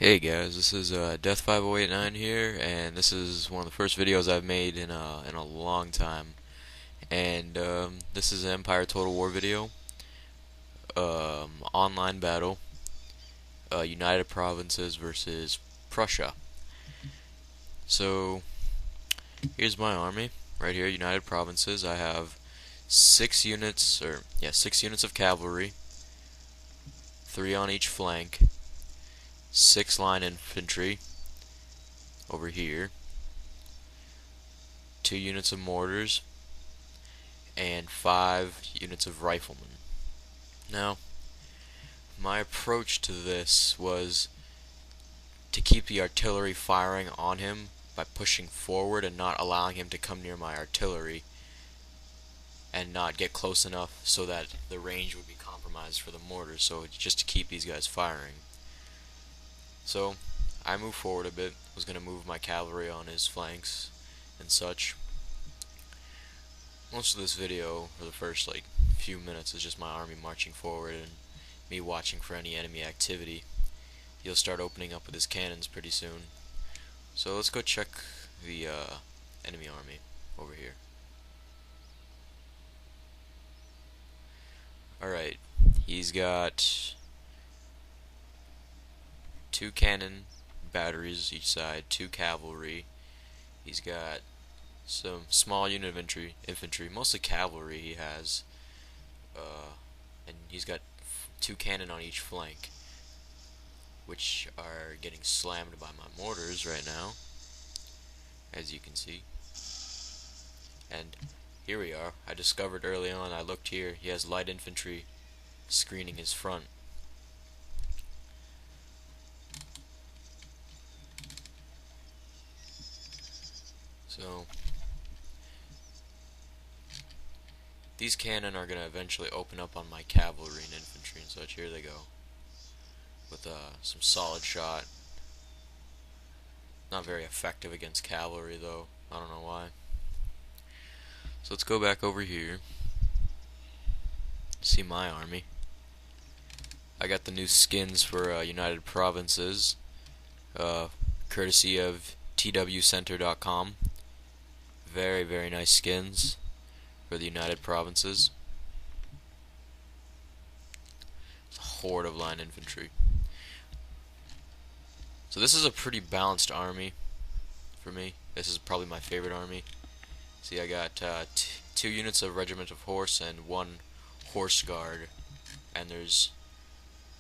Hey guys, this is Death5089 here, and this is one of the first videos I've made in a long time. And this is an Empire Total War video, online battle, United Provinces versus Prussia. So here's my army right here, United Provinces. I have 6 units of cavalry, 3 on each flank, 6 line infantry over here, 2 units of mortars, and 5 units of riflemen. Now, my approach to this was to keep the artillery firing on him by pushing forward and not allowing him to come near my artillery and not get close enough so that the range would be compromised for the mortars, so just to keep these guys firing. So I moved forward a bit, was going to move my cavalry on his flanks and such. Most of this video, for the first few minutes, is just my army marching forward and me watching for any enemy activity. He'll start opening up with his cannons pretty soon. So let's go check the enemy army over here. Alright, he's got 2 cannon batteries each side, 2 cavalry. He's got some small unit of infantry, mostly cavalry he has, and he's got 2 cannon on each flank, which are getting slammed by my mortars right now, as you can see. And here we are. I discovered early on, I looked here, he has light infantry screening his front. So these cannon are going to eventually open up on my cavalry and infantry and such. Here they go. With some solid shot. Not very effective against cavalry though. I don't know why. So let's go back over here. See my army. I got the new skins for United Provinces. Courtesy of twcenter.com. Very, very nice skins for the United Provinces. It's a horde of line infantry. So this is a pretty balanced army for me. This is probably my favorite army. See, I got 2 units of regiment of horse and 1 horse guard, and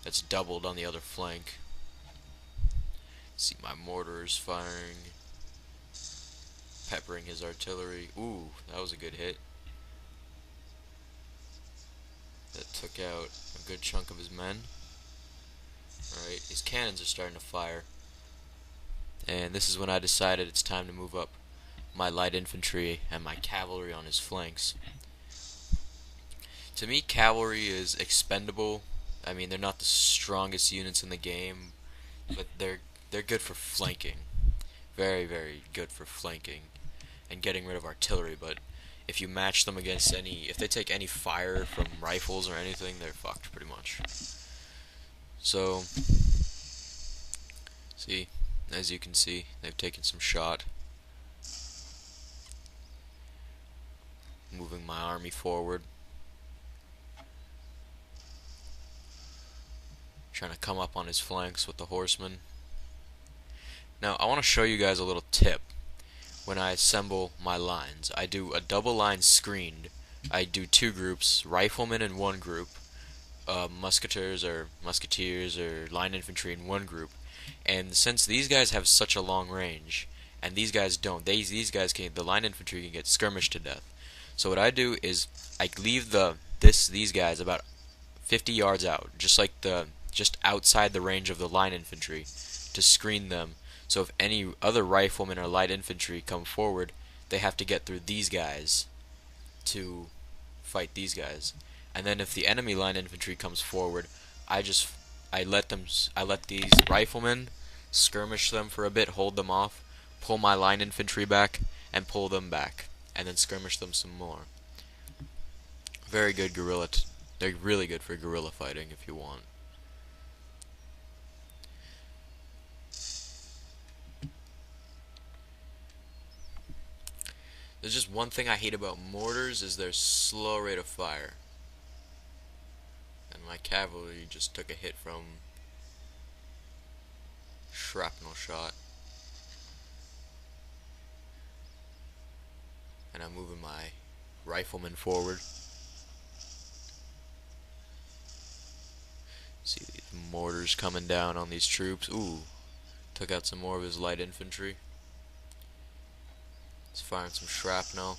that's doubled on the other flank. See my mortars firing, peppering his artillery. Ooh, that was a good hit. That took out a good chunk of his men. Alright, his cannons are starting to fire. And this is when I decided it's time to move up my light infantry and my cavalry on his flanks. To me, cavalry is expendable. I mean, they're not the strongest units in the game, but they're good for flanking. Very, very good for flanking and getting rid of artillery, but if you match them against if they take any fire from rifles or anything, they're fucked pretty much. So, see, as you can see, they've taken some shot. Moving my army forward. Trying to come up on his flanks with the horsemen. Now, I want to show you guys a little tip. When I assemble my lines, I do a double line screened. I do 2 groups, riflemen in 1 group, musketeers or line infantry in 1 group. And since these guys have such a long range, and these guys don't, the line infantry can get skirmished to death. So what I do is I leave these guys about 50 yards out, just outside the range of the line infantry, to screen them. So if any other riflemen or light infantry come forward, they have to get through these guys to fight these guys. And then if the enemy line infantry comes forward, I let these riflemen skirmish them for a bit, hold them off, pull my line infantry back, and pull them back, and then skirmish them some more. Very good guerrilla. They're really good for guerrilla fighting if you want. There's just one thing I hate about mortars is their slow rate of fire. And my cavalry just took a hit from shrapnel shot. And I'm moving my riflemen forward. See the mortars coming down on these troops. Ooh, took out some more of his light infantry. He's firing some shrapnel.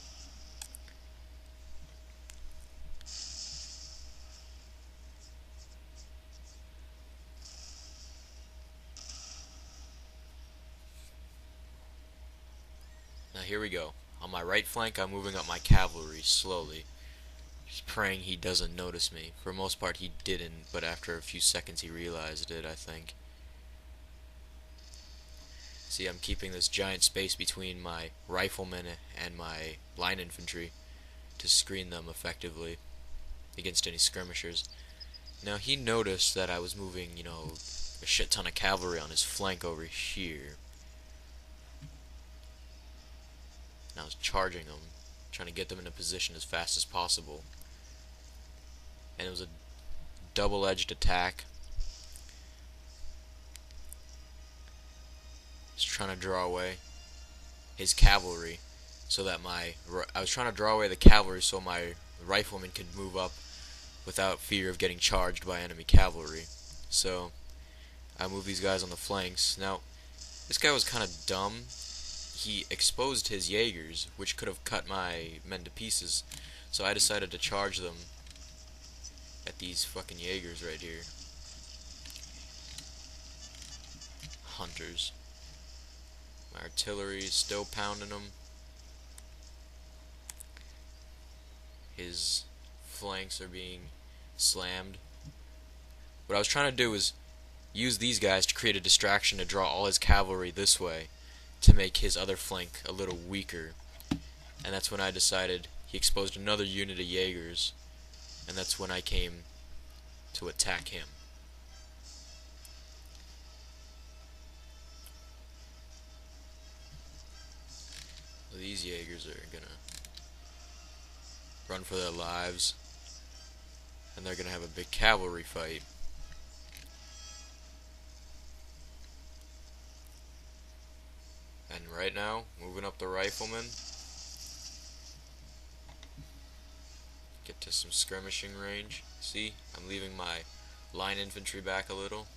Now here we go. On my right flank, I'm moving up my cavalry slowly, just praying he doesn't notice me. For the most part, he didn't, but after a few seconds, he realized it, I think. See, I'm keeping this giant space between my riflemen and my line infantry to screen them effectively against any skirmishers. Now, he noticed that I was moving, a shit ton of cavalry on his flank over here. And I was charging them, trying to get them in a position as fast as possible. And it was a double-edged attack. Just trying to draw away his cavalry so that I was trying to draw away the cavalry so my riflemen could move up without fear of getting charged by enemy cavalry. So I moved these guys on the flanks. Now, this guy was kind of dumb. He exposed his Jaegers, which could have cut my men to pieces. So I decided to charge them at these fucking Jaegers right here. Hunters. My artillery is still pounding him. His flanks are being slammed. What I was trying to do was use these guys to create a distraction to draw all his cavalry this way to make his other flank a little weaker. And that's when I decided he exposed another unit of Jaegers, and that's when I came to attack him. Well, these Jaegers are gonna run for their lives, and they're gonna have a big cavalry fight. And right now, moving up the riflemen, get to some skirmishing range. See, I'm leaving my line infantry back a little.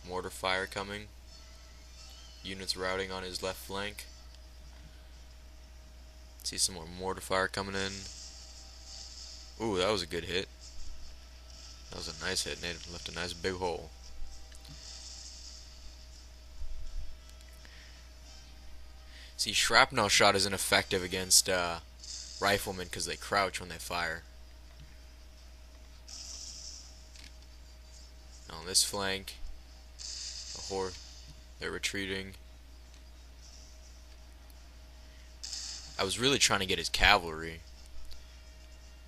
Mortar fire coming. Units routing on his left flank. See some more mortar fire coming in. Ooh, that was a good hit. That was a nice hit, and it left a nice big hole. See, shrapnel shot isn't effective against riflemen because they crouch when they fire. Now on this flank, they're retreating. I was really trying to get his cavalry.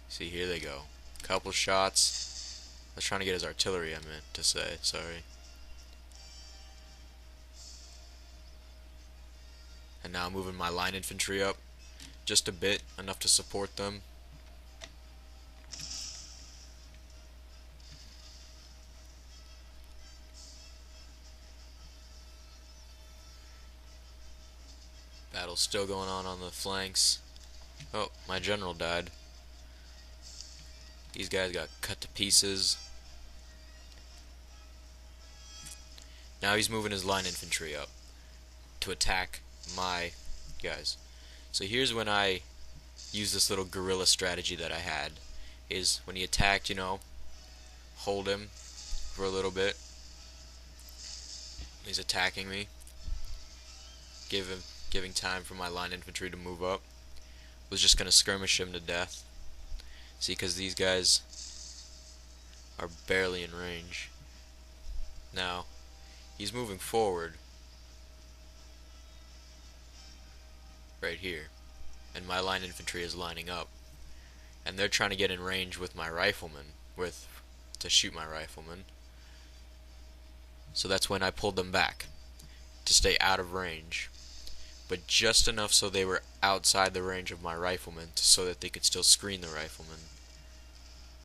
See, here they go. Couple shots. I was trying to get his artillery, I meant to say, sorry. And now I'm moving my line infantry up just a bit, enough to support them. Battle's still going on the flanks. Oh, my general died. These guys got cut to pieces. Now he's moving his line infantry up to attack my guys. So here's when I use this little guerrilla strategy that I had. Is when he attacked, hold him for a little bit. He's attacking me. Giving time for my line infantry to move up. Was just gonna skirmish him to death. See, because these guys are barely in range. Now, he's moving forward. Right here. And my line infantry is lining up. And they're trying to get in range with my riflemen. To shoot my riflemen. So that's when I pulled them back. To stay out of range. but just enough so they were outside the range of my riflemen so that they could still screen the riflemen.